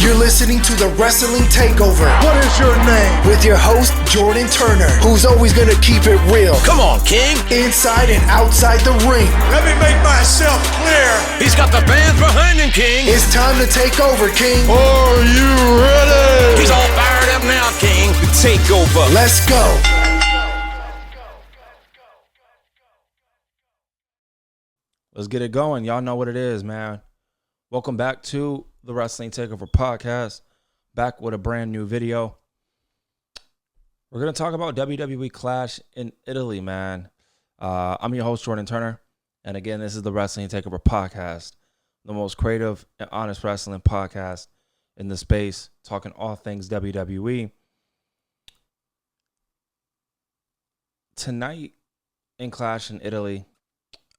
You're listening to the Wrestling Takeover. What is your name? With your host, Jordan Turner, who's always gonna keep it real. Come on, King. Inside and outside the ring. Let me make myself clear. He's got the fans behind him, King. It's time to take over, King. Are you ready? He's all fired up now, King. The takeover. Let's go. Let's get it going. Y'all know what it is, man. Welcome back to the Wrestling Takeover podcast. Back with a brand new video. We're going to talk about WWE Clash in Italy, man. I'm your host, Jordan Turner. And again, this is the Wrestling Takeover podcast, the most creative and honest wrestling podcast in the space, talking all things WWE. Tonight in Clash in Italy,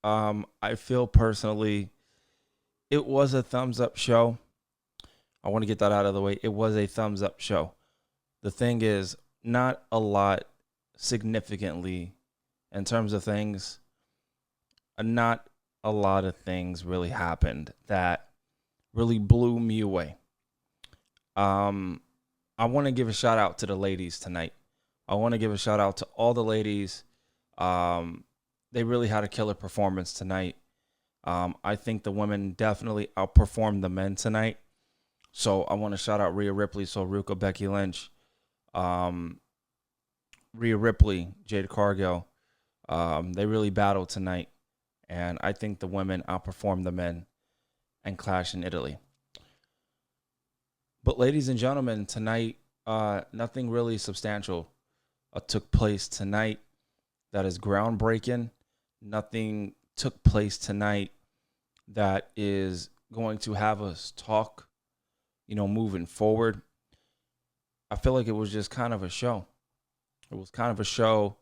I feel personally it was a thumbs up show. I want to get that out of the way. It was a thumbs up show. The thing is, not a lot significantly in terms of things. Not a lot of things really happened that really blew me away. I want to give a shout out to the ladies tonight. I want to give a shout out to all the ladies. They really had a killer performance tonight. I think the women definitely outperformed the men tonight. So I want to shout out Rhea Ripley, Ruka, Becky Lynch, Rhea Ripley, Jade Cargill. They really battled tonight. And I think the women outperformed the men and Clash in Italy. But ladies and gentlemen, tonight, nothing really substantial took place tonight that is groundbreaking. Nothing took place tonight that is going to have us talk, moving forward. I feel like it was just kind of a show. It was kind of a show,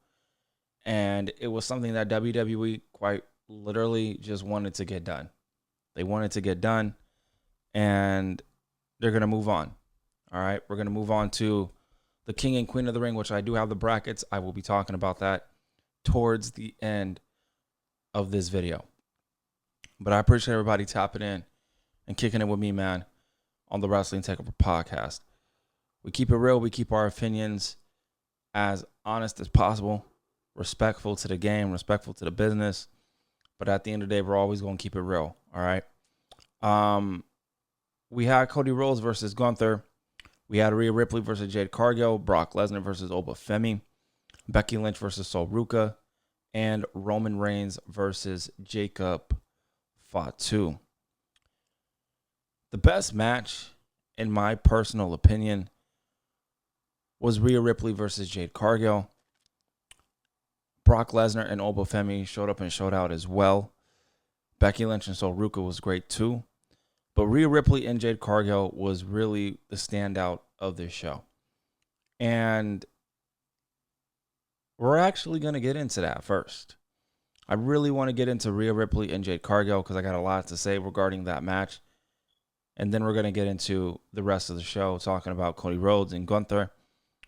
and it was something that WWE quite literally just wanted to get done. They wanted to get done, and they're going to move on. All right, we're going to move on to the King and Queen of the Ring, which I do have the brackets. I will be talking about that towards the end of this video. But I appreciate everybody tapping in and kicking it with me, man, on the Wrestling Takeover podcast. We keep it real. We keep our opinions as honest as possible, respectful to the game, respectful to the business. But at the end of the day, we're always going to keep it real. All right. We had Cody Rhodes versus Gunther. We had Rhea Ripley versus Jade Cargill, Brock Lesnar versus Femi, Becky Lynch versus Ruka, and Roman Reigns versus Jacob Fatu. The best match, in my personal opinion, was Rhea Ripley versus Jade Cargill. Brock Lesnar and Femi showed up and showed out as well. Becky Lynch and Ruka was great too. But Rhea Ripley and Jade Cargill was really the standout of this show. And we're actually going to get into that first. I really want to get into Rhea Ripley and Jade Cargill because I got a lot to say regarding that match. And then we're going to get into the rest of the show talking about Cody Rhodes and Gunther,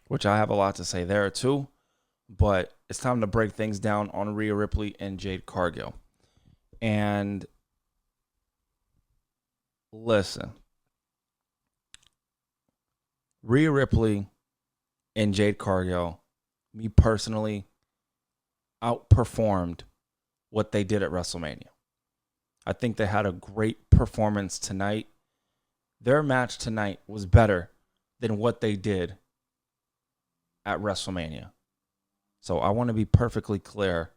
which I have a lot to say there too. But it's time to break things down on Rhea Ripley and Jade Cargill. And listen, Rhea Ripley and Jade Cargill, me personally, outperformed what they did at WrestleMania. I think they had a great performance tonight. Their match tonight was better than what they did at WrestleMania. So I want to be perfectly clear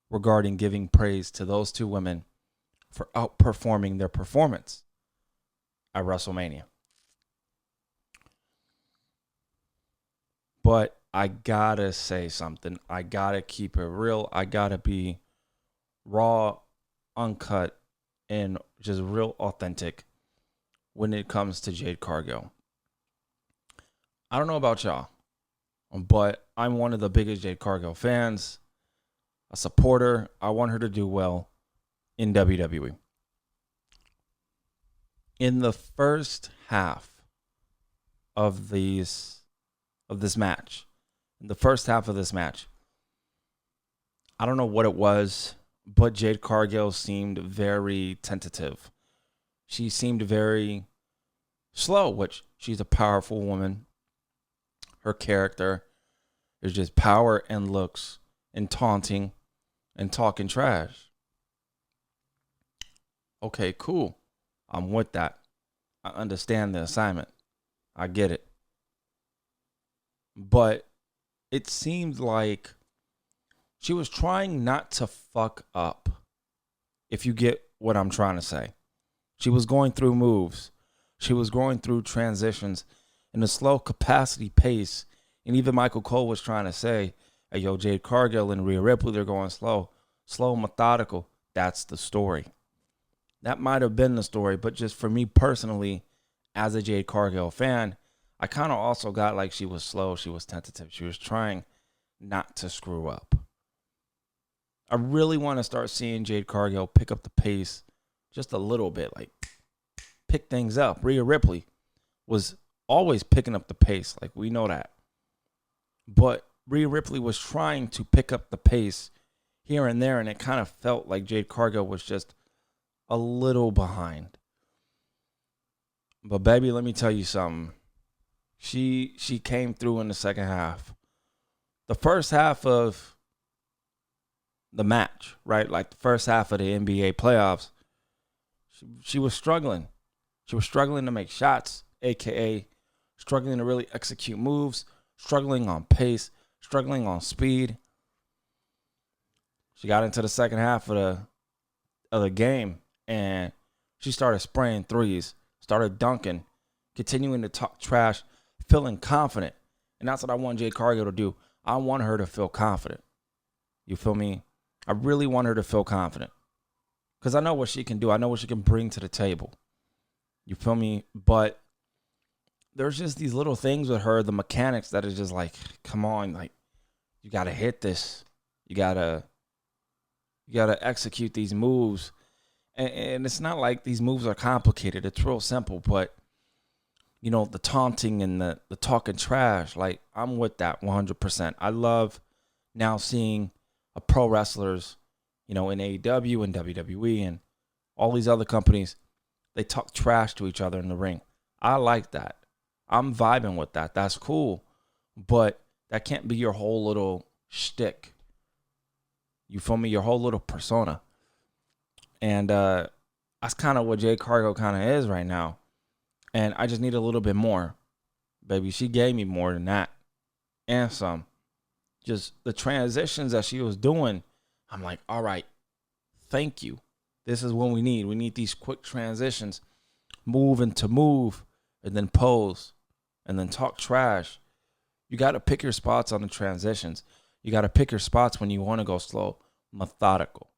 regarding giving praise to those two women for outperforming their performance at WrestleMania. But I gotta say something. I gotta keep it real. I gotta be raw, uncut, and just real authentic when it comes to Jade Cargill. I don't know about y'all, but I'm one of the biggest Jade Cargill fans, a supporter. I want her to do well in WWE. In the first half of this match, I don't know what it was, but Jade Cargill seemed very tentative. she seemed very slow, which she's a powerful woman. Her character is just power and looks and taunting and talking trash. Okay, cool. I'm with that. I understand the assignment. I get it. But it seemed like she was trying not to fuck up, if you get what I'm trying to say. She was going through moves. She was going through transitions in a slow capacity pace. And even Michael Cole was trying to say, hey, yo, Jade Cargill and Rhea Ripley, they're going slow, methodical. That's the story. That might have been the story, but just for me personally, as a Jade Cargill fan, I kind of also got like she was slow, she was tentative, she was trying not to screw up. I really want to start seeing Jade Cargill pick up the pace just a little bit, like pick things up. Rhea Ripley was always picking up the pace, like we know that. But Rhea Ripley was trying to pick up the pace here and there, and it kind of felt like Jade Cargill was just a little behind. But baby, let me tell you something. She came through in the second half. The first half of the match, right? Like the first half of the NBA playoffs, she was struggling. She was struggling to make shots, aka struggling to really execute moves, struggling on pace, struggling on speed. She got into the second half of the game, and she started spraying threes, started dunking, continuing to talk trash, feeling confident. And that's what I want Jade Cargill to do. I want her to feel confident. You feel me? I really want her to feel confident. Because I know what she can do. I know what she can bring to the table. You feel me? But there's just these little things with her, the mechanics that is just like, come on, like, you got to hit this. You got to execute these moves. And it's not like these moves are complicated. It's real simple. But, you know, the taunting and the talking trash, like, I'm with that 100%. I love now seeing pro wrestlers, you know, in AEW and WWE and all these other companies, they talk trash to each other in the ring. I like that. I'm vibing with that. That's cool. But that can't be your whole little shtick. You feel me? Your whole little persona. And that's kind of what Jade Cargill kind of is right now. And I just need a little bit more. Baby, she gave me more than that. And some. Just the transitions that she was doing, I'm like, all right, thank you. This is what we need. We need these quick transitions. Move into move, and then pose, and then talk trash. You got to pick your spots on the transitions. You got to pick your spots when you want to go slow, methodical.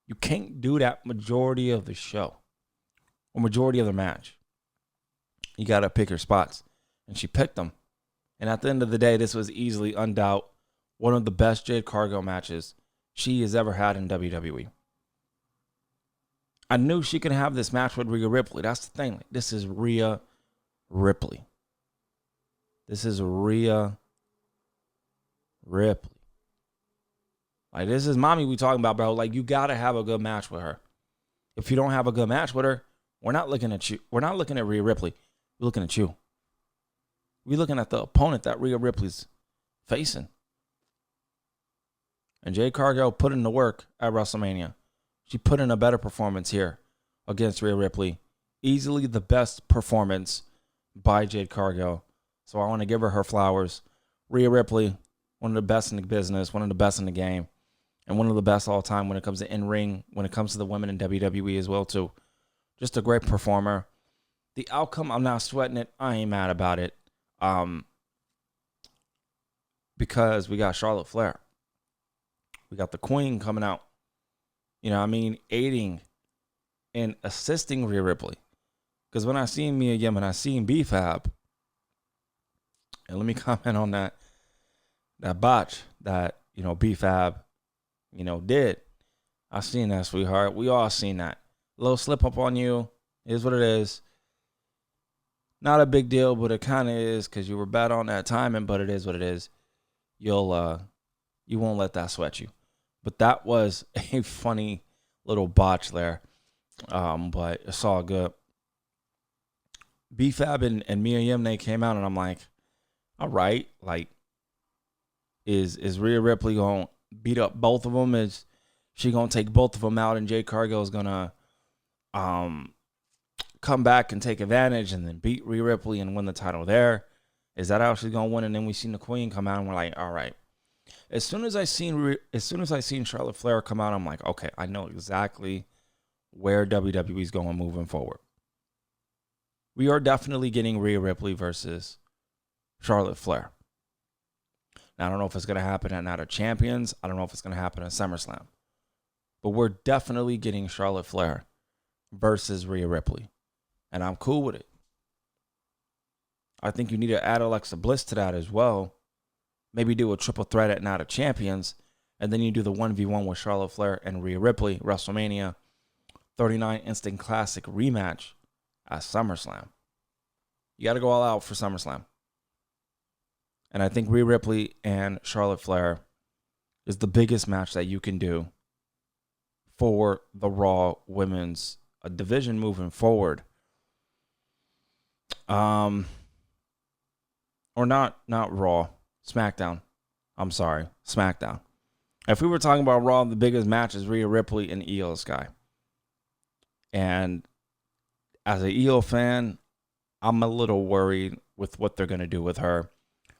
You can't do that majority of the show or majority of the match. You got to pick your spots. And she picked them. And at the end of the day, this was easily, undoubt, one of the best Jade Cargill matches she has ever had in WWE. I knew she could have this match with Rhea Ripley. That's the thing. Like, this is Rhea Ripley. This is Rhea Ripley. Like, this is mommy we talking about, bro. Like, you got to have a good match with her. If you don't have a good match with her, we're not looking at you. We're not looking at Rhea Ripley. We're looking at you. We're looking at the opponent that Rhea Ripley's facing. And Jade Cargill put in the work at WrestleMania. She put in a better performance here against Rhea Ripley. Easily the best performance by Jade Cargill. So I want to give her flowers. Rhea Ripley, one of the best in the business, one of the best in the game, and one of the best all time when it comes to in-ring, when it comes to the women in WWE as well, too. Just a great performer. The outcome, I'm not sweating it. I ain't mad about it. Because we got Charlotte Flair. We got the Queen coming out. You know what I mean? Aiding and assisting Rhea Ripley. Because when I seen Mia Yim and I seen B-Fab, and let me comment on that botch that, you know, B-Fab, you know, did. I seen that, sweetheart. We all seen that. A little slip up on you. Is what it is. Not a big deal, but it kind of is because you were bad on that timing, but it is what it is. You won't let that sweat you. But that was a funny little botch there. But it's all good. B-Fab and Mia Yim, they came out, and I'm like, all right, like, is Rhea Ripley gonna beat up both of them? Is she gonna take both of them out, and Jade Cargill is gonna come back and take advantage and then beat Rhea Ripley and win the title there? Is that how she's gonna win? And then we seen the Queen come out, and we're like, all right. As soon as I seen Charlotte Flair come out, I'm like, okay, I know exactly where WWE's going moving forward. We are definitely getting Rhea Ripley versus Charlotte Flair. Now, I don't know if it's going to happen at Night of Champions. I don't know if it's going to happen at SummerSlam. But we're definitely getting Charlotte Flair versus Rhea Ripley. And I'm cool with it. I think you need to add Alexa Bliss to that as well. Maybe do a triple threat at Night of Champions. And then you do the 1v1 with Charlotte Flair and Rhea Ripley, WrestleMania 39 Instant Classic rematch at SummerSlam. You got to go all out for SummerSlam. And I think Rhea Ripley and Charlotte Flair is the biggest match that you can do for the Raw Women's division moving forward. Or not Raw, SmackDown. I'm sorry, SmackDown. If we were talking about Raw, the biggest match is Rhea Ripley and Io Sky. And as an Io fan, I'm a little worried with what they're going to do with her.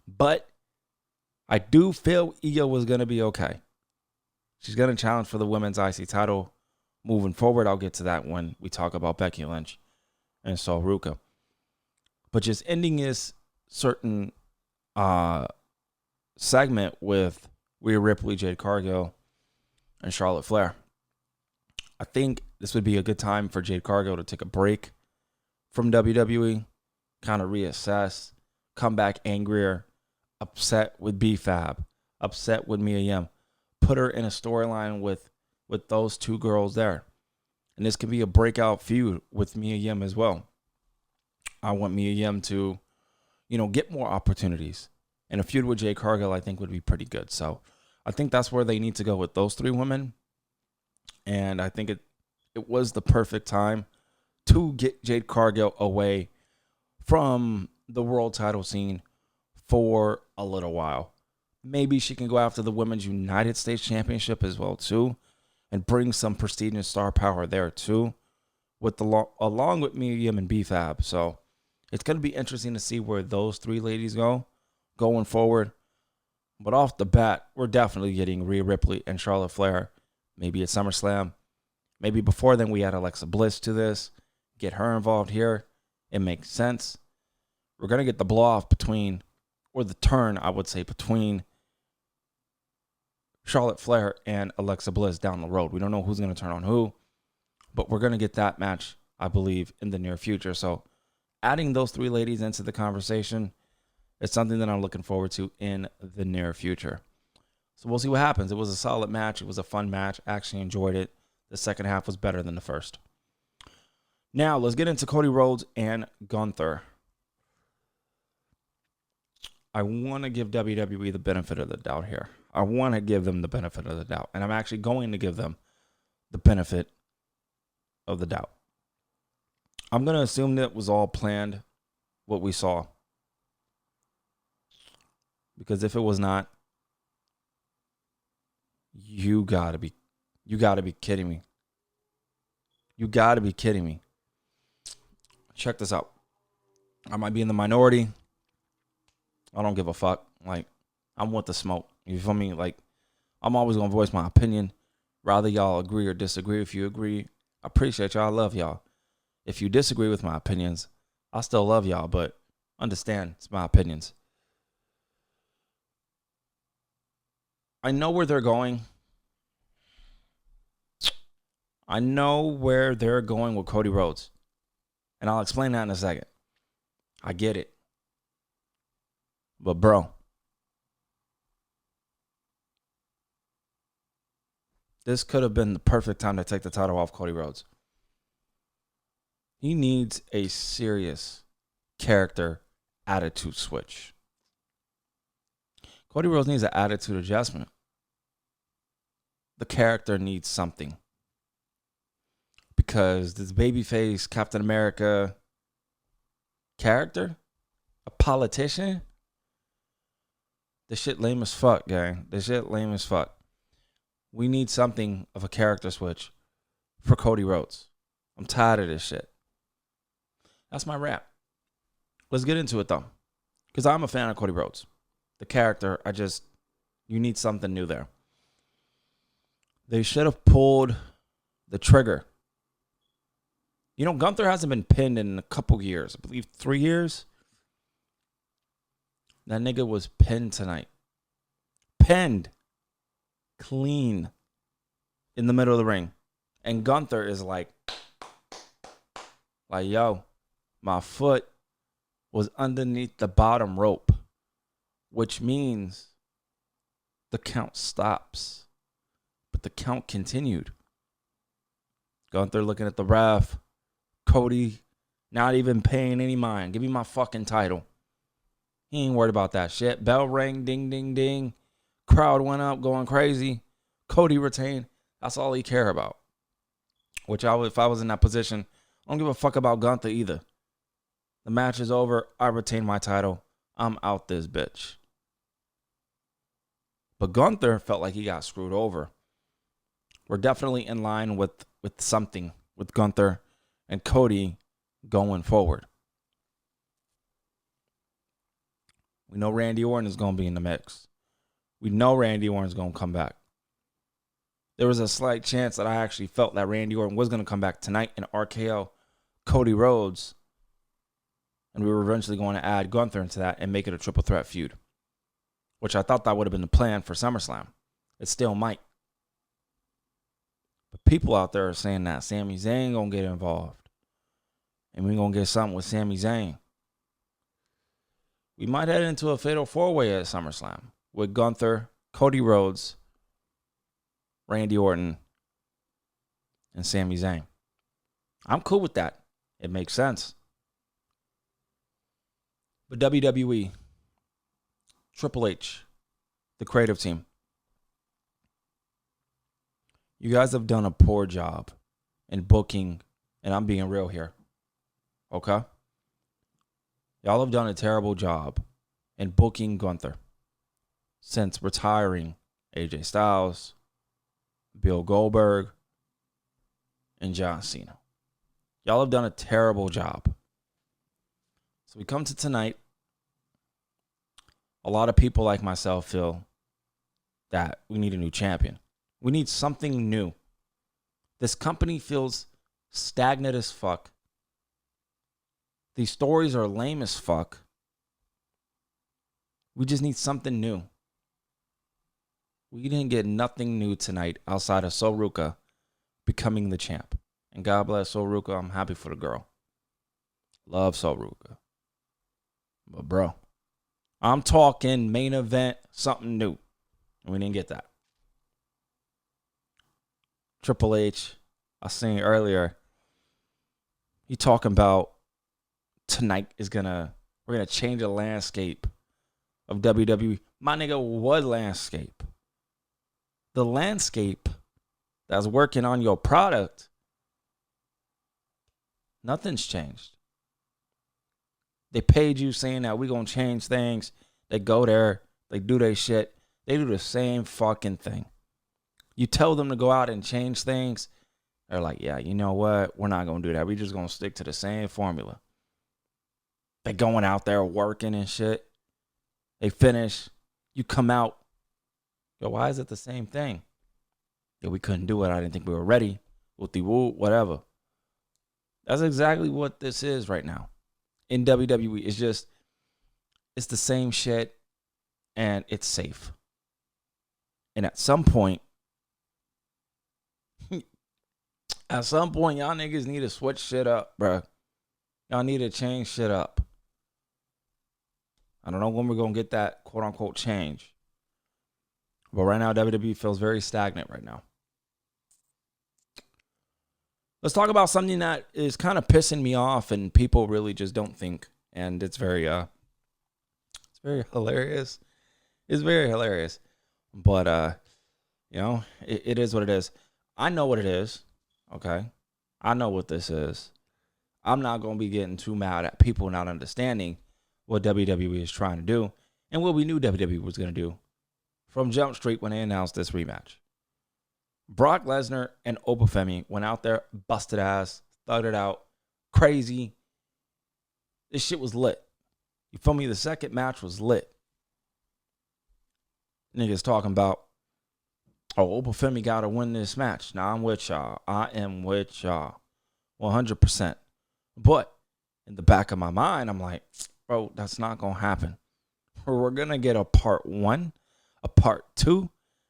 But I do feel Io was going to be okay. She's going to challenge for the women's IC title moving forward. I'll get to that when we talk about Becky Lynch and Sol Ruka. But just ending this certain segment with Rhea Ripley, Jade Cargill, and Charlotte Flair. I think this would be a good time for Jade Cargill to take a break from WWE, kind of reassess, come back angrier, upset with B-Fab, upset with Mia Yim. Put her in a storyline with those two girls there. And this can be a breakout feud with Mia Yim as well. I want Mia Yim to, get more opportunities. And a feud with Jade Cargill, I think, would be pretty good. So I think that's where they need to go with those three women. And I think it was the perfect time to get Jade Cargill away from the world title scene for a little while. Maybe she can go after the Women's United States Championship as well, too, and bring some prestige and star power there, too, along with Mia Yim and B-Fab. So it's going to be interesting to see where those three ladies go going forward. But off the bat, we're definitely getting Rhea Ripley and Charlotte Flair. Maybe at SummerSlam. Maybe before then we add Alexa Bliss to this. Get her involved here. It makes sense. We're going to get the blow-off between, or the turn, I would say, between Charlotte Flair and Alexa Bliss down the road. We don't know who's going to turn on who, but we're going to get that match, I believe, in the near future. So adding those three ladies into the conversation is something that I'm looking forward to in the near future. So we'll see what happens. It was a solid match. It was a fun match. I actually enjoyed it. The second half was better than the first. Now, let's get into Cody Rhodes and Gunther. I want to give WWE the benefit of the doubt here. I want to give them the benefit of the doubt. And I'm actually going to give them the benefit of the doubt. I'm going to assume that it was all planned, what we saw. Because if it was not, you gotta be kidding me. You gotta be kidding me. Check this out. I might be in the minority. I don't give a fuck. Like, I want the smoke. You feel me? Like, I'm always gonna voice my opinion. Rather y'all agree or disagree. If you agree, I appreciate y'all. I love y'all. If you disagree with my opinions, I still love y'all, but understand it's my opinions. I know where they're going. I know where they're going with Cody Rhodes. And I'll explain that in a second. I get it. But bro, this could have been the perfect time to take the title off Cody Rhodes. He needs a serious character attitude switch. Cody Rhodes needs an attitude adjustment. The character needs something. because this babyface Captain America character, a politician, this shit lame as fuck, gang. This shit lame as fuck. We need something of a character switch for Cody Rhodes. I'm tired of this shit. That's my rap. Let's get into it, though. Because I'm a fan of Cody Rhodes. The character, you need something new there. They should have pulled the trigger. You know, Gunther hasn't been pinned in a couple years. I believe 3 years. That nigga was pinned tonight. Pinned. Clean. In the middle of the ring. And Gunther is like, yo, my foot was underneath the bottom rope. Which means the count stops. But the count continued. Gunther looking at the ref. Cody not even paying any mind. Give me my fucking title. He ain't worried about that shit. Bell rang, ding, ding, ding. Crowd went up, going crazy. Cody retained. That's all he care about. Which if I was in that position, I don't give a fuck about Gunther either. The match is over. I retain my title. I'm out this bitch. But Gunther felt like he got screwed over. We're definitely in line with something with Gunther and Cody going forward. We know Randy Orton is going to be in the mix. We know Randy Orton is going to come back. There was a slight chance that I actually felt that Randy Orton was going to come back tonight in RKO Cody Rhodes. And we were eventually going to add Gunther into that and make it a triple threat feud. Which I thought that would have been the plan for SummerSlam. It still might. But people out there are saying that Sami Zayn going to get involved. And we're going to get something with Sami Zayn. We might head into a fatal four-way at SummerSlam with Gunther, Cody Rhodes, Randy Orton, and Sami Zayn. I'm cool with that. It makes sense. But WWE, Triple H, the creative team, you guys have done a poor job in booking, and I'm being real here. Okay? Y'all have done a terrible job in booking Gunther since retiring AJ Styles, Bill Goldberg, and John Cena. Y'all have done a terrible job. So we come to tonight. A lot of people like myself feel that we need a new champion. We need something new. This company feels stagnant as fuck. These stories are lame as fuck. We just need something new. We didn't get nothing new tonight outside of Soruka becoming the champ. And God bless Soruka. I'm happy for the girl. Love Soruka. But bro, I'm talking main event, something new. And we didn't get that. Triple H, I seen earlier, he talking about tonight we're gonna change the landscape of WWE. My nigga, what landscape? The landscape that's working on your product, nothing's changed. They paid you saying that we're gonna change things. They go there, they do their shit. They do the same fucking thing. You tell them to go out and change things, they're like, yeah, you know what? We're not gonna do that. We're just gonna stick to the same formula. They going out there working and shit. They finish. You come out. Yo, why is it the same thing? Yo, we couldn't do it. I didn't think we were ready. Woo, whatever. That's exactly what this is right now. In WWE, it's the same shit and it's safe. And at some point, y'all niggas need to switch shit up, bro. Y'all need to change shit up. I don't know when we're going to get that quote-unquote change. But right now, WWE feels very stagnant right now. Let's talk about something that is kind of pissing me off and people really just don't think. And it's very hilarious. It's very hilarious. But, it is what it is. I know what it is, okay? I know what this is. I'm not going to be getting too mad at people not understanding what WWE is trying to do and what we knew WWE was going to do from Jump Street when they announced this rematch. Brock Lesnar and Obafemi went out there, busted ass, thugged it out, crazy. This shit was lit. You feel me? The second match was lit. Niggas talking about, oh, Obafemi got to win this match. Nah, I'm with y'all. I am with y'all 100%. But in the back of my mind, I'm like, bro, that's not going to happen. We're going to get a part 1, a part 2,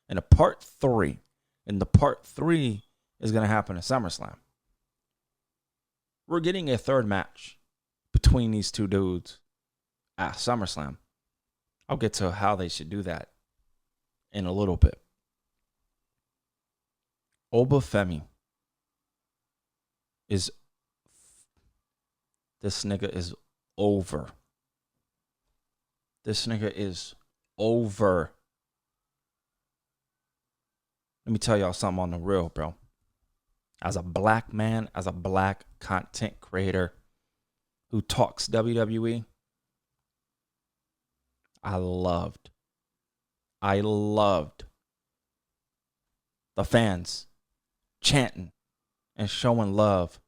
and a part 3. And the part 3 is going to happen at SummerSlam. We're getting a third match between these two dudes at SummerSlam. I'll get to how they should do that in a little bit. Obafemi is... This nigga is over. This nigga is over. Let me tell y'all something on the real, bro. As a black man, as a black content creator who talks WWE, I loved the fans chanting and showing love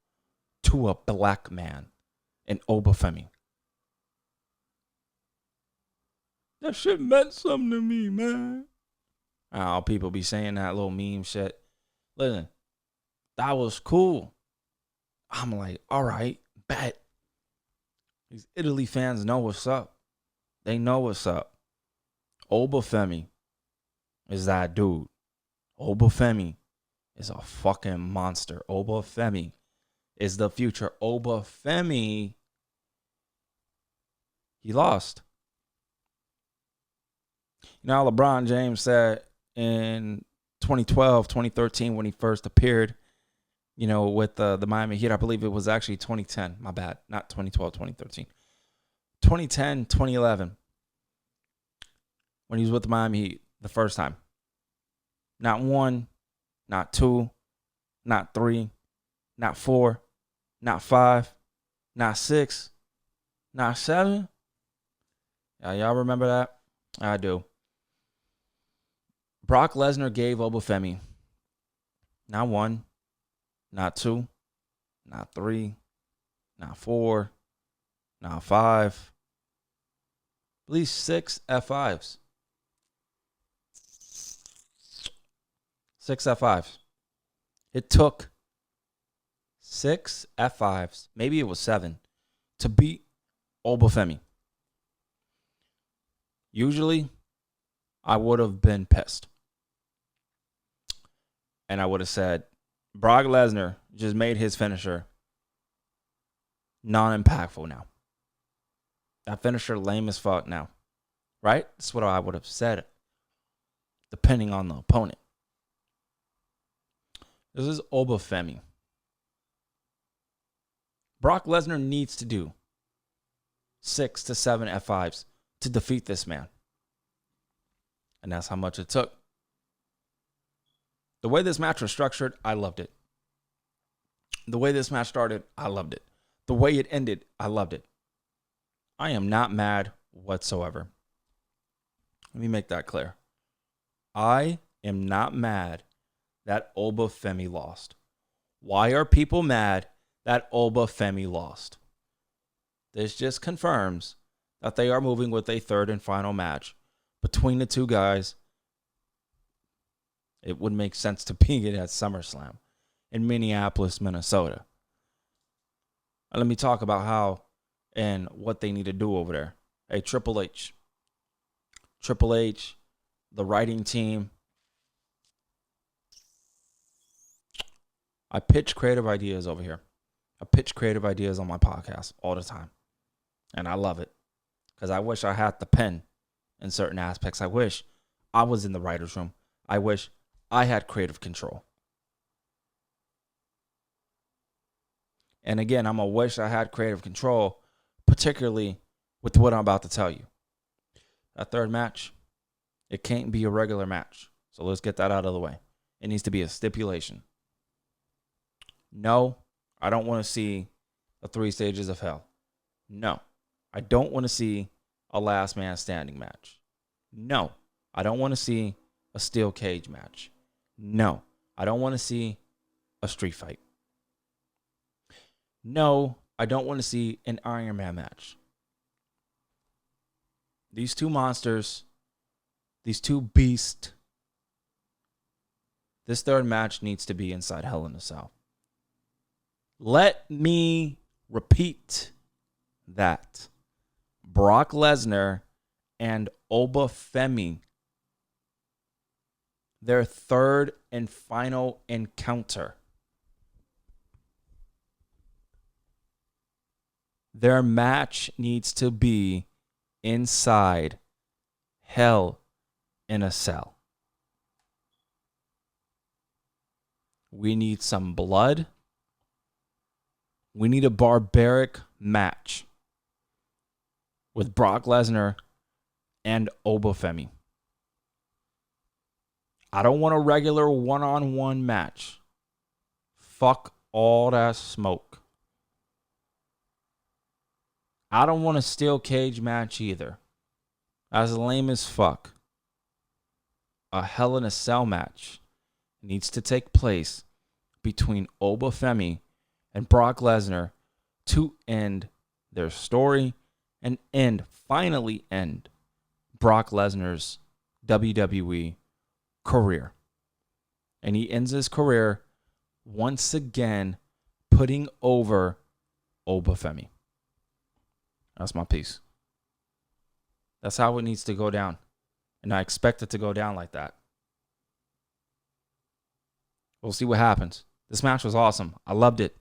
to a black man in Obafemi. That shit meant something to me, man. Oh, people be saying that little meme shit. Listen, that was cool. I'm like, all right, bet. These Italy fans know what's up. They know what's up. Obafemi is that dude. Obafemi is a fucking monster. Obafemi is the future. Obafemi, he lost. You know, LeBron James said in 2012, 2013, when he first appeared, you know, with the Miami Heat, I believe it was actually 2010. My bad. Not 2012, 2013. 2010, 2011. When he was with the Miami Heat the first time. Not 1, not 2, not 3, not 4, not 5, not 6, not 7. Y'all remember that? I do. Brock Lesnar gave Obafemi not 1, not 2, not 3, not 4, not 5, at least 6 F5s. 6 F5s. It took 6 F5s, maybe it was 7, to beat Obafemi. Usually, I would have been pissed. And I would have said, Brock Lesnar just made his finisher non-impactful now. That finisher lame as fuck now. Right? That's what I would have said, depending on the opponent. This is Obafemi. Brock Lesnar needs to do 6 to 7 F5s to defeat this man. And that's how much it took. The way this match was structured, I loved it. The way this match started, I loved it. The way it ended, I loved it. I am not mad whatsoever. Let me make that clear. I am not mad that Obafemi lost. Why are people mad that Obafemi lost? This just confirms that they are moving with a third and final match between the two guys. It would make sense to be it at SummerSlam in Minneapolis, Minnesota. Let me talk about how and what they need to do over there. Hey, Triple H, the writing team. I pitch creative ideas over here. I pitch creative ideas on my podcast all the time. And I love it. Because I wish I had the pen in certain aspects. I wish I was in the writer's room. I wish I had creative control. And again, I'm going to wish I had creative control, particularly with what I'm about to tell you. That third match, it can't be a regular match. So let's get that out of the way. It needs to be a stipulation. No I don't want to see the 3 stages of hell. No. I don't want to see a last man standing match. No. I don't want to see a steel cage match. No. I don't want to see a street fight. No. I don't want to see an Iron Man match. These two monsters, these two beasts, this third match needs to be inside Hell in a Cell. Let me repeat that. Brock Lesnar and Obafemi, their third and final encounter. Their match needs to be inside Hell in a Cell. We need some blood. We need a barbaric match with Brock Lesnar and Obafemi. I don't want a regular one-on-one match. Fuck all that smoke. I don't want a steel cage match either. As lame as fuck. A Hell in a Cell match needs to take place between Obafemi and Brock Lesnar to end their story and finally end Brock Lesnar's WWE career. And he ends his career once again putting over Obafemi. That's my piece. That's how it needs to go down. And I expect it to go down like that. We'll see what happens. This match was awesome. I loved it.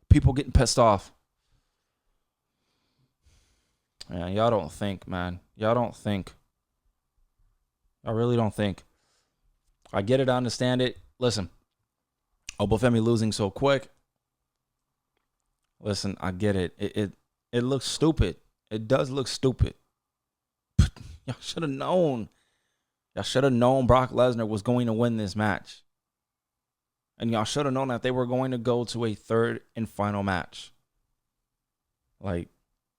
People getting pissed off. Yeah, y'all don't think, man. Y'all don't think. I really don't think. I get it. I understand it. Listen, Obafemi losing so quick. Listen, I get it. It looks stupid. It does look stupid. But y'all should have known. Y'all should have known Brock Lesnar was going to win this match. And y'all should have known that they were going to go to a third and final match. Like,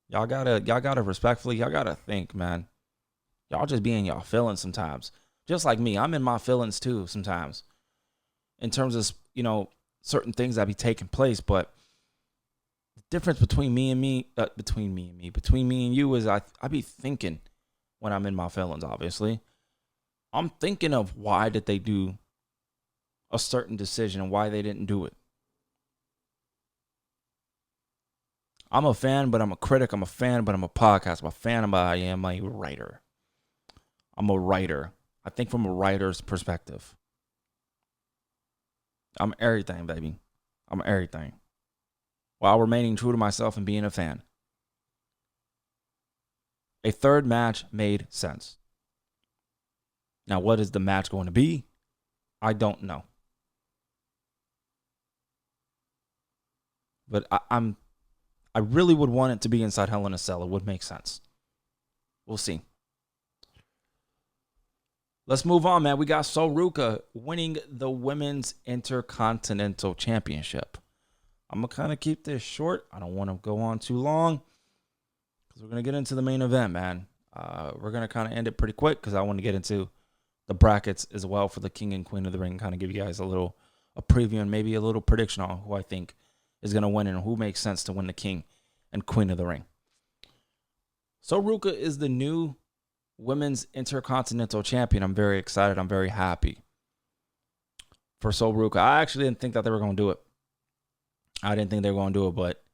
y'all gotta respectfully, y'all gotta think, man. Y'all just be in y'all feelings sometimes. Just like me, I'm in my feelings too sometimes. In terms of, certain things that be taking place. But the difference between me and you is I be thinking when I'm in my feelings, obviously. I'm thinking of why did they do a certain decision and why they didn't do it. I'm a fan, but I'm a critic. I'm a fan, but I'm a podcast. I'm a fan, but I am a writer. I'm a writer. I think from a writer's perspective. I'm everything, baby. I'm everything. While remaining true to myself and being a fan. A third match made sense. Now, what is the match going to be? I don't know. But I really would want it to be inside Hell in a Cell. It would make sense. We'll see. Let's move on, man. We got Soruka winning the Women's Intercontinental Championship. I'm going to kind of keep this short. I don't want to go on too long because we're going to get into the main event, man. We're going to kind of end it pretty quick because I want to get into the brackets as well for the King and Queen of the Ring. Kind of give you guys a preview and maybe a little prediction on who I think is going to win and who makes sense to win the King and Queen of the Ring. Soruka is the new Women's Intercontinental Champion. I'm very excited. I'm very happy for Soruka. I actually didn't think that they were going to do it. I didn't think they were going to do it, but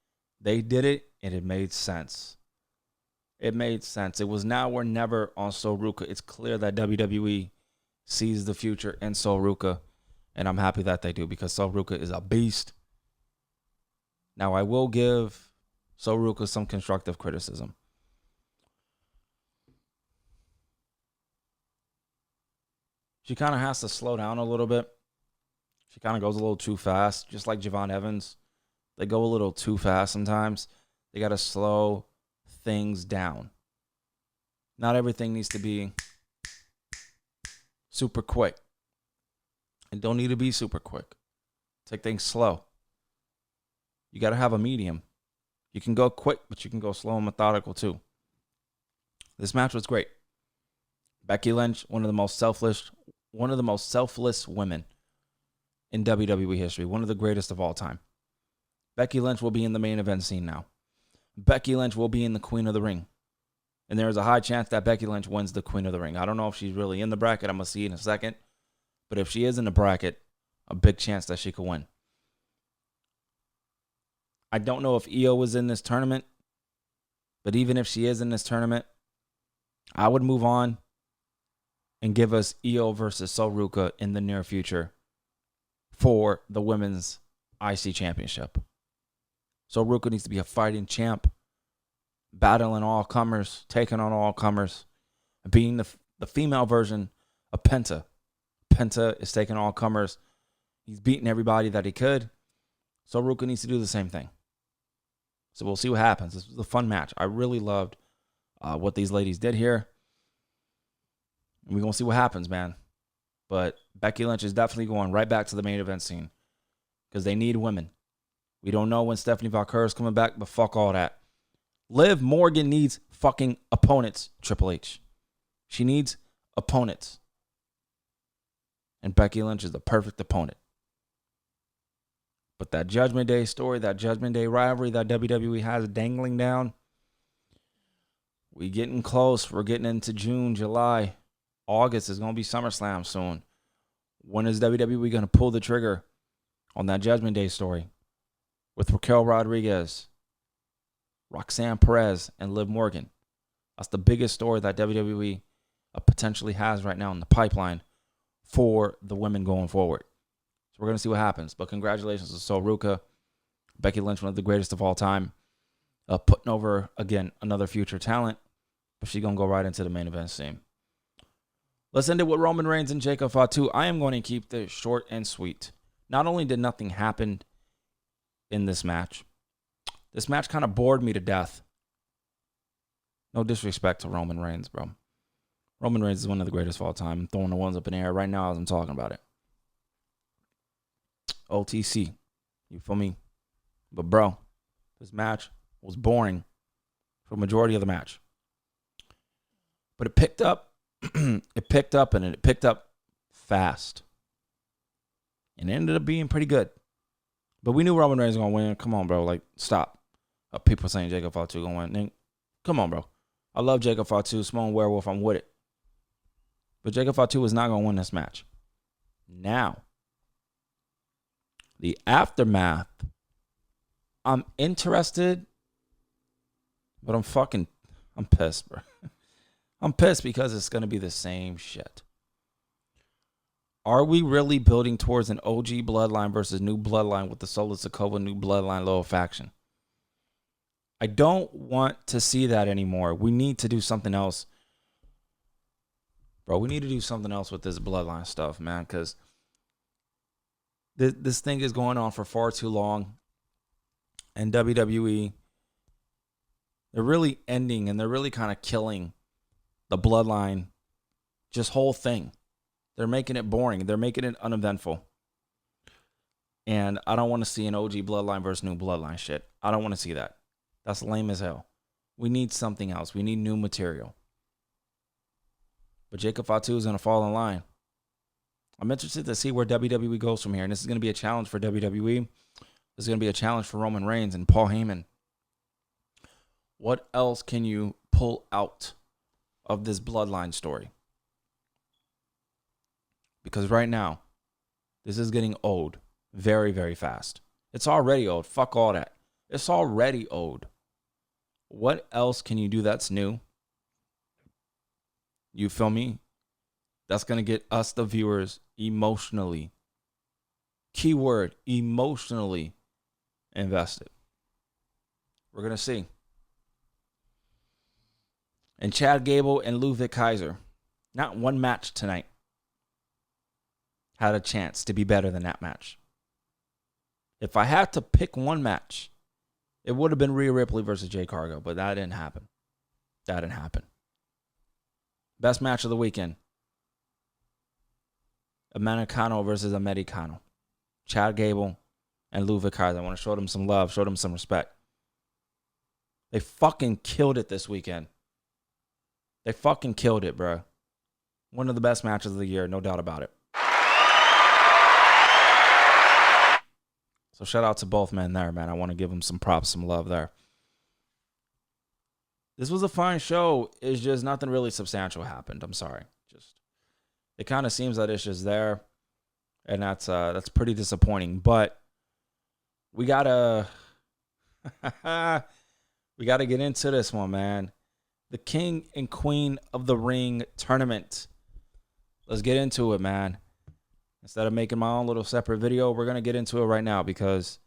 they did it, and it made sense. It made sense. It was now or never on Soruka. It's clear that WWE sees the future in Soruka, and I'm happy that they do because Soruka is a beast. Now, I will give Soruka some constructive criticism. She kind of has to slow down a little bit. She kind of goes a little too fast, just like Javon Evans. They go a little too fast sometimes. They got to slow things down. Not everything needs to be super quick. It don't need to be super quick. Take things slow. You got to have a medium. You can go quick, but you can go slow and methodical too. This match was great. Becky Lynch, one of the most selfless women in WWE history, one of the greatest of all time. Becky Lynch will be in the main event scene now. Becky Lynch will be in the Queen of the Ring. And there is a high chance that Becky Lynch wins the Queen of the Ring. I don't know if she's really in the bracket. I'm going to see in a second. But if she is in the bracket, a big chance that she could win. I don't know if Io was in this tournament. But even if she is in this tournament, I would move on and give us Io versus Sol Ruca in the near future for the Women's IC Championship. Sol Ruca needs to be a fighting champ, battling all comers, taking on all comers, being the female version of Penta. Penta is taking all comers. He's beating everybody that he could. Sol Ruca needs to do the same thing. So we'll see what happens. This was a fun match. I really loved what these ladies did here. And we're going to see what happens, man. But Becky Lynch is definitely going right back to the main event scene because they need women. We don't know when Stephanie Valkyrie is coming back, but fuck all that. Liv Morgan needs fucking opponents, Triple H. She needs opponents. And Becky Lynch is the perfect opponent. But that Judgment Day story, that Judgment Day rivalry that WWE has dangling down, we getting close. We're getting into June, July. August is going to be SummerSlam soon. When is WWE going to pull the trigger on that Judgment Day story with Raquel Rodriguez, Roxanne Perez, and Liv Morgan? That's the biggest story that WWE potentially has right now in the pipeline for the women going forward. So we're going to see what happens. But congratulations to Sol Ruca. Becky Lynch, one of the greatest of all time. Putting over, again, another future talent. But she's going to go right into the main event scene. Let's end it with Roman Reigns and Jacob Fatu. I am going to keep this short and sweet. Not only did nothing happen in this match kind of bored me to death. No disrespect to Roman Reigns, bro. Roman Reigns is one of the greatest of all time. I'm throwing the ones up in the air right now as I'm talking about it. OTC. You feel me? But, bro, this match was boring for the majority of the match. But it picked up. It picked up fast. And it ended up being pretty good. But we knew Roman Reigns was going to win. Come on, bro. Like, stop. People saying Jacob Fatu going to win. Come on, bro. I love Jacob Fatu. Simone Werewolf. I'm with it. But Jacob Fatu is not going to win this match. Now, the aftermath. I'm interested. But I'm pissed, bro. I'm pissed because it's going to be the same shit. Are we really building towards an OG bloodline versus new bloodline with the Solo Sikoa new bloodline low faction? I don't want to see that anymore. We need to do something else. Bro, we need to do something else with this bloodline stuff, man, because this thing is going on for far too long. And WWE, they're really ending and they're really kind of killing the bloodline, just whole thing. They're making it boring. They're making it uneventful. And I don't want to see an OG bloodline versus new bloodline shit. I don't want to see that. That's lame as hell. We need something else. We need new material. But Jacob Fatu is going to fall in line. I'm interested to see where WWE goes from here. And this is going to be a challenge for WWE. This is going to be a challenge for Roman Reigns and Paul Heyman. What else can you pull out of this bloodline story? Because right now, this is getting old very, very fast. It's already old. Fuck all that. It's already old. What else can you do that's new? You feel me? That's going to get us, the viewers, emotionally. Keyword, emotionally invested. We're going to see. And Chad Gable and Ludwig Kaiser, not one match tonight, had a chance to be better than that match. If I had to pick one match, it would have been Rhea Ripley versus Jay Cargo, but that didn't happen. That didn't happen. Best match of the weekend. Americano versus Americano. Chad Gable and Ludwig Kaiser. I want to show them some love, show them some respect. They fucking killed it this weekend. They fucking killed it, bro. One of the best matches of the year, no doubt about it. So shout out to both men there, man. I want to give them some props, some love there. This was a fine show. It's just nothing really substantial happened. I'm sorry. Just it kind of seems that it's just there, and that's pretty disappointing. But we gotta get into this one, man. The King and Queen of the Ring tournament. Let's get into it, man. Instead of making my own little separate video, we're going to get into it right now because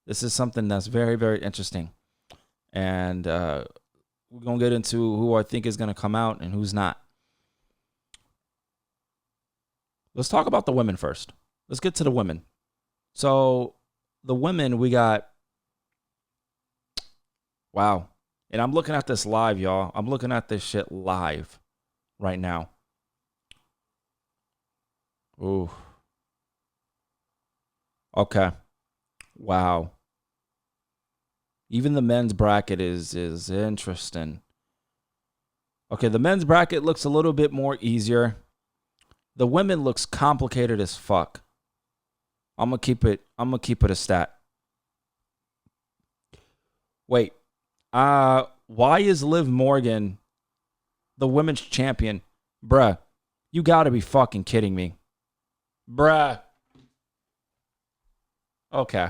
this is something that's very, very interesting. And we're going to get into who I think is going to come out and who's not. Let's talk about the women first. Let's get to the women. So the women, we got... Wow. And I'm looking at this live, y'all. I'm looking at this shit live right now. Ooh. Okay. Wow. Even the men's bracket is interesting. Okay, the men's bracket looks a little bit more easier. The women looks complicated as fuck. I'm gonna keep it a stat. Wait. Why is Liv Morgan the women's champion? Bruh, you gotta be fucking kidding me. Bruh. Okay.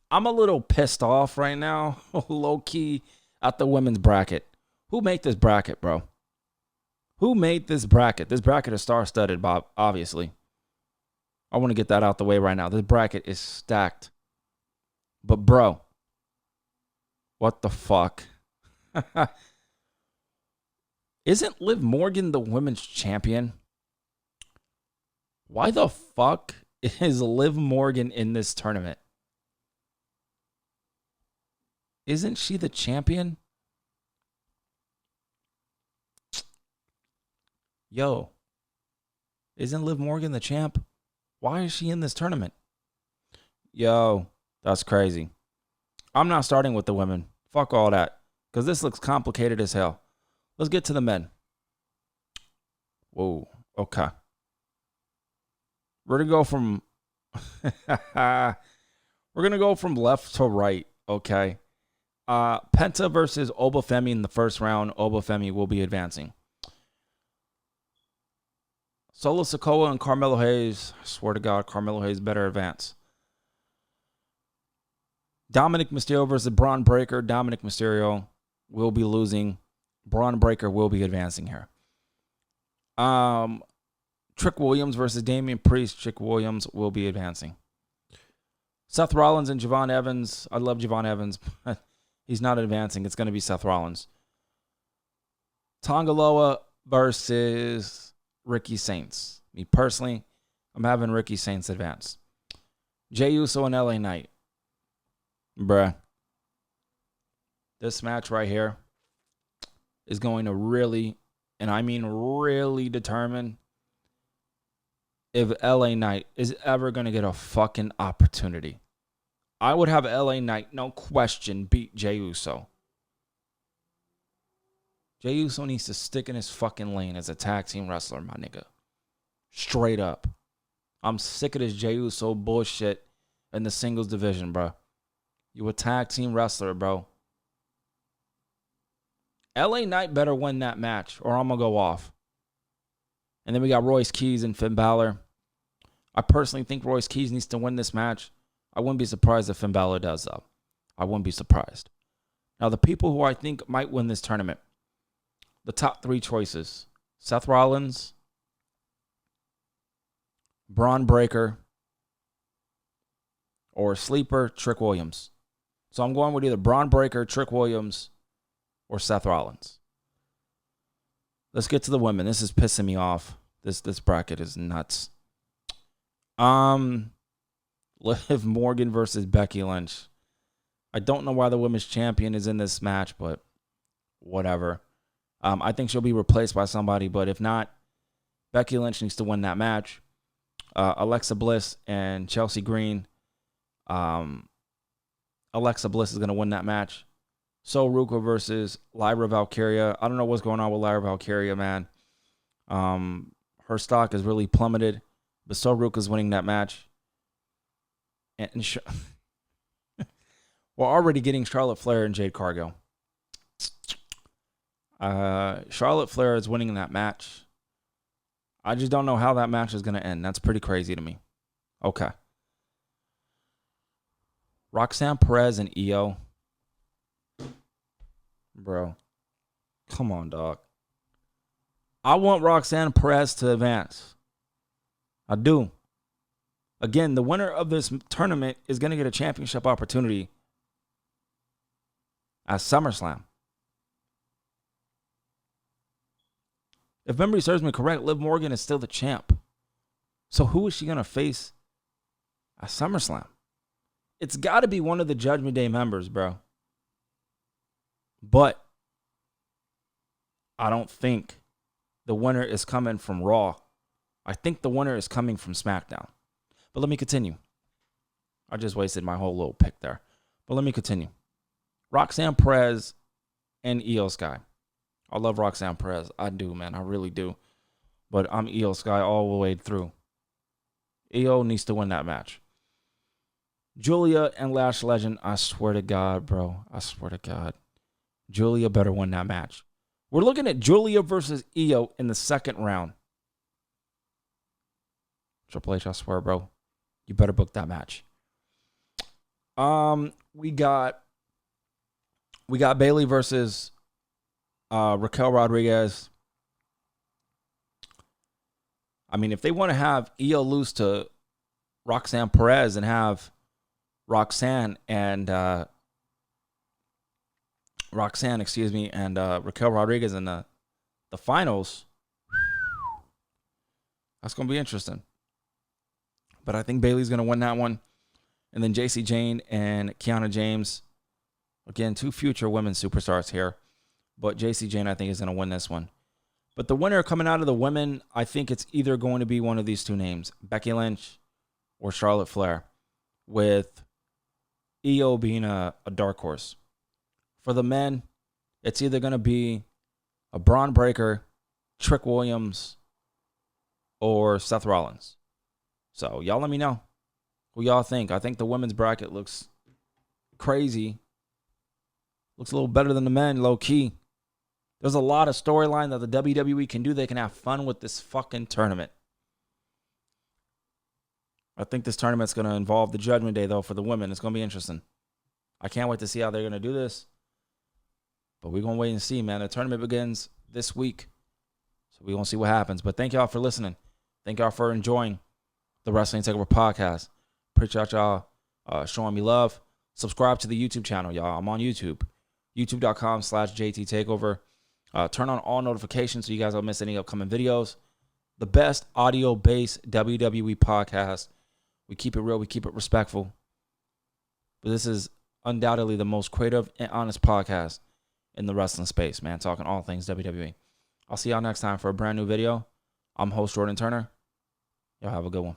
I'm a little pissed off right now, low-key, at the women's bracket. Who made this bracket, bro? Who made this bracket? This bracket is star-studded, Bob, obviously. I want to get that out the way right now. This bracket is stacked. But, bro, what the fuck? Isn't Liv Morgan the women's champion? Why the fuck is Liv Morgan in this tournament? Isn't she the champion? Yo, isn't Liv Morgan the champ? Why is she in this tournament? Yo, that's crazy. I'm not starting with the women. Fuck all that. Because this looks complicated as hell. Let's get to the men. Whoa, okay. We're gonna go from left to right, okay? Penta versus Obafemi in the first round. Obafemi will be advancing. Solo Sikoa and Carmelo Hayes. I swear to God, Carmelo Hayes better advance. Dominic Mysterio versus Braun Breaker. Dominic Mysterio will be losing. Braun Breaker will be advancing here. Trick Williams versus Damian Priest. Trick Williams will be advancing. Seth Rollins and Javon Evans. I love Javon Evans. He's not advancing. It's going to be Seth Rollins. Tongaloa versus Ricky Saints. Me personally, I'm having Ricky Saints advance. Jey Uso and LA Knight. Bruh. This match right here is going to really, and I mean really, determine if LA Knight is ever going to get a fucking opportunity. I would have LA Knight, no question, beat Jey Uso. Jey Uso needs to stick in his fucking lane as a tag team wrestler, my nigga. Straight up. I'm sick of this Jey Uso bullshit in the singles division, bro. You a tag team wrestler, bro. LA Knight better win that match or I'm going to go off. And then we got Royce Keys and Finn Balor. I personally think Royce Keys needs to win this match. I wouldn't be surprised if Finn Balor does, though. I wouldn't be surprised. Now, the people who I think might win this tournament, the top three choices: Seth Rollins, Braun Breaker, or sleeper Trick Williams. So I'm going with either Braun Breaker, Trick Williams, or Seth Rollins. Let's get to the women. This is pissing me off. This bracket is nuts. Liv Morgan versus Becky Lynch. I don't know why the women's champion is in this match, but whatever. I think she'll be replaced by somebody, but if not, Becky Lynch needs to win that match. Alexa Bliss and Chelsea Green. Alexa Bliss is going to win that match. Sol Ruka versus Lyra Valkyria. I don't know what's going on with Lyra Valkyria, man. Her stock has really plummeted, but Sol Ruka's winning that match. And we're already getting Charlotte Flair and Jade Cargill. Charlotte Flair is winning that match. I just don't know how that match is going to end. That's pretty crazy to me. Okay. Roxanne Perez and Io. Bro. Come on, dog. I want Roxanne Perez to advance. I do. Again, the winner of this tournament is going to get a championship opportunity at SummerSlam. If memory serves me correct, Liv Morgan is still the champ. So who is she going to face at SummerSlam? It's got to be one of the Judgment Day members, bro. But I don't think the winner is coming from Raw. I think the winner is coming from SmackDown. But let me continue. I just wasted my whole little pick there. But let me continue. Roxanne Perez and Io Sky. I love Roxanne Perez. I do, man. I really do. But I'm Io Sky all the way through. Io needs to win that match. Julia and Lash Legend, I swear to God, bro. I swear to God. Julia better win that match. We're looking at Julia versus Io in the second round. Triple H, I swear, bro. You better book that match. We got Bayley versus Raquel Rodriguez. I mean, if they want to have Io lose to Roxanne Perez and have Roxanne, Raquel Rodriguez in the finals, that's going to be interesting. But I think Bayley's going to win that one. And then JC Jane and Kiana James. Again, two future women superstars here. But JC Jane, I think, is going to win this one. But the winner coming out of the women, I think it's either going to be one of these two names, Becky Lynch or Charlotte Flair, with Io being a dark horse. For the men, it's either going to be a Braun Breaker, Trick Williams, or Seth Rollins. So y'all let me know who y'all think. I think the women's bracket looks crazy. Looks a little better than the men, low key. There's a lot of storyline that the WWE can do. They can have fun with this fucking tournament. I think this tournament's going to involve the Judgment Day, though, for the women. It's going to be interesting. I can't wait to see how they're going to do this. But we're going to wait and see, man. The tournament begins this week. So we're going to see what happens. But thank y'all for listening. Thank y'all for enjoying the Wrestling Takeover podcast. Appreciate y'all showing me love. Subscribe to the YouTube channel, y'all. I'm on YouTube. YouTube.com/JTTakeover. Turn on all notifications so you guys don't miss any upcoming videos. The best audio-based WWE podcast. We keep it real. We keep it respectful. But this is undoubtedly the most creative and honest podcast in the wrestling space, man. Talking all things WWE. I'll see y'all next time for a brand new video. I'm host Jordan Turner. Y'all have a good one.